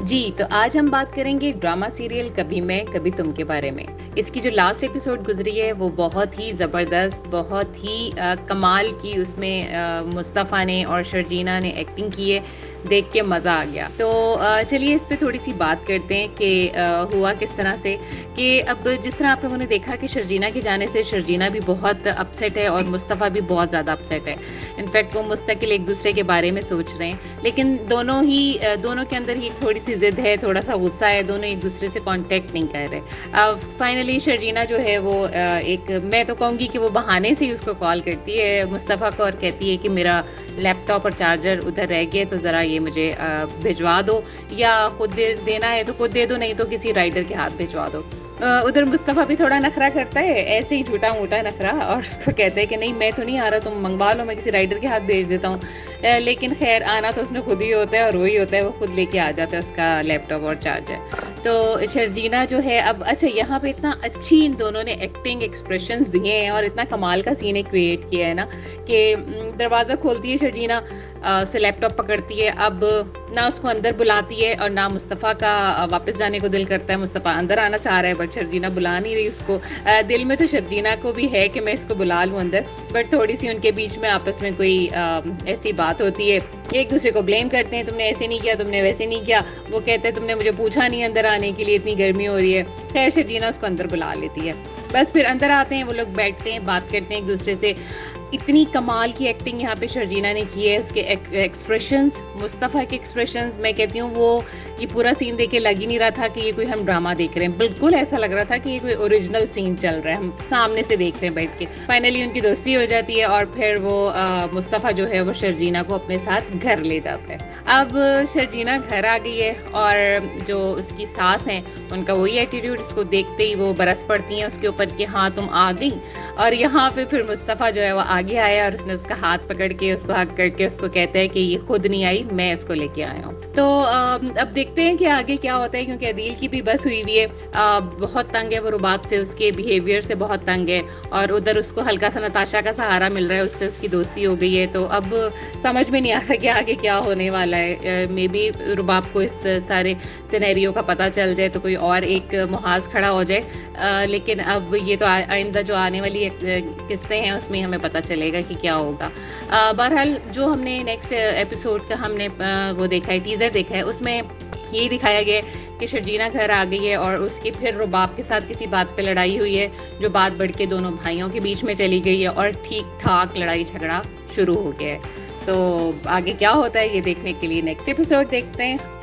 जी, तो आज हम बात करेंगे ड्रामा सीरियल कभी मैं कभी तुम के बारे में। इसकी जो लास्ट एपिसोड गुज़री है वो बहुत ही ज़बरदस्त, बहुत ही कमाल की उसमें मुस्तफ़ा ने और शर्जीना ने एक्टिंग की है, देख के मज़ा आ गया। तो चलिए इस पे थोड़ी-सी बात करते हैं कि हुआ किस तरह से कि अब जिस तरह आप लोगों ने देखा कि शर्जीना के जाने से शर्जीना भी बहुत अपसेट है और मुस्तफ़ा भी बहुत ज़्यादा अपसेट है। इनफैक्ट वो मुस्तकिल एक-दूसरे के बारे में सोच रहे हैं, लेकिन दोनों के अंदर ही थोड़ी-सी ज़िद है, थोड़ा-सा गुस्सा है, दोनों एक-दूसरे से कॉन्टैक्ट नहीं कर रहे। फाइनली शर्जीना जो है वो मैं तो कहूँगी कि वो बहाने से ही उसको कॉल करती है मुस्तफ़ा को और कहती है कि मेरा लैपटॉप और चार्जर उधर रह गए तो ज़रा ये मुझे भिजवा दो, या खुद देना है तो खुद दे दो, नहीं तो किसी राइडर के हाथ भिजवा दो। उधर मुस्तफ़ा भी थोड़ा नखरा करता है, ऐसे ही झूठा-मूठा नखरा, और उसको कहता है कि नहीं मैं तो नहीं आ रहा, तुम मंगवा लो, मैं किसी राइडर के हाथ भेज देता हूँ। लेकिन ख़ैर आना तो उसने खुद ही होता है और वही होता है, वो खुद लेके आ जाता है उसका लैपटॉप और चार्जर। तो शर्जीना जो है अब अच्छा यहाँ पे इतना अच्छी इन दोनों ने एक्टिंग एक्सप्रेशंस दिए हैं और इतना कमाल का सीन क्रिएट किया है ना कि दरवाज़ा खोलती है शर्जीना, से लैपटॉप पकड़ती है। अब ना उसको अंदर बुलाती है और ना मुस्तफ़ा का वापस जाने को दिल करता है। मुस्तफ़ा अंदर आना चाह रहा है बट शर्जीना बुला नहीं रही उसको। दिल में तो शर्जीना को भी है कि मैं इसको बुला लूँ अंदर, बट थोड़ी सी उनके बीच में आपस में कोई ऐसी बात होती है, एक दूसरे को ब्लेम करते हैं, तुमने ऐसे नहीं किया, तुमने वैसे नहीं किया। वो कहते हैं तुमने मुझे पूछा नहीं अंदर आने के लिए, इतनी गर्मी हो रही है। खैर शर्जीना उसको अंदर बुला लेती है। बस फिर अंदर आते हैं, वो लोग बैठते हैं, बात करते हैं एक दूसरे से। इतनी कमाल की एक्टिंग यहाँ पे शर्जीना ने की है, उसके एक्सप्रेशंस, मुस्तफ़ा के एक्सप्रेशंस, मैं कहती हूँ वो ये पूरा सीन देख के लग ही नहीं रहा था कि ये कोई हम ड्रामा देख रहे हैं। बिल्कुल ऐसा लग रहा था कि ये कोई ओरिजिनल सीन चल रहा है, हम सामने से देख रहे हैं बैठ के। फाइनली उनकी दोस्ती हो जाती है और फिर वो मुस्तफ़ा जो है वो शर्जीना को अपने साथ घर ले जाता है। अब शर्जीना घर आ गई है और जो उसकी सास हैं उनका वही एटीट्यूड, उसको देखते ही वो बरस पड़ती हैं उसके ऊपर कि हाँ तुम आ गई। और यहाँ पे फिर मुस्तफ़ा जो है वो आगे आया और उसने उसका हाथ पकड़ के उसको हक करके उसको कहता है कि ये खुद नहीं आई, मैं इसको लेके आया हूँ। तो अब देखते हैं कि आगे क्या होता है, क्योंकि अदील की भी बस हुई हुई है, बहुत तंग है वो रुबाब से, उसके बिहेवियर से बहुत तंग है, और उधर उसको हल्का सा नताशा का सहारा मिल रहा है, उससे उसकी दोस्ती हो गई है। तो अब समझ में नहीं आ रहा कि आगे क्या होने वाला है। मे बी रुबाब को इस सारे सिनेरियो का पता चल जाए तो कोई और एक मुहाज खड़ा हो जाए, लेकिन अब ये तो आइंदा जो आने वाली किस्तें हैं उसमें हमें पता चलेगा कि क्या होगा। बहरहाल जो हमने नेक्स्ट एपिसोड का हमने वो देखा है, टीज़र देखा है, उसमें यही दिखाया गया है कि शर्जीना घर आ गई है और उसकी फिर रुबाब के साथ किसी बात पे लड़ाई हुई है, जो बात बढ़ के दोनों भाइयों के बीच में चली गई है और ठीक ठाक लड़ाई झगड़ा शुरू हो गया है। तो आगे क्या होता है ये देखने के लिए नेक्स्ट एपिसोड देखते हैं।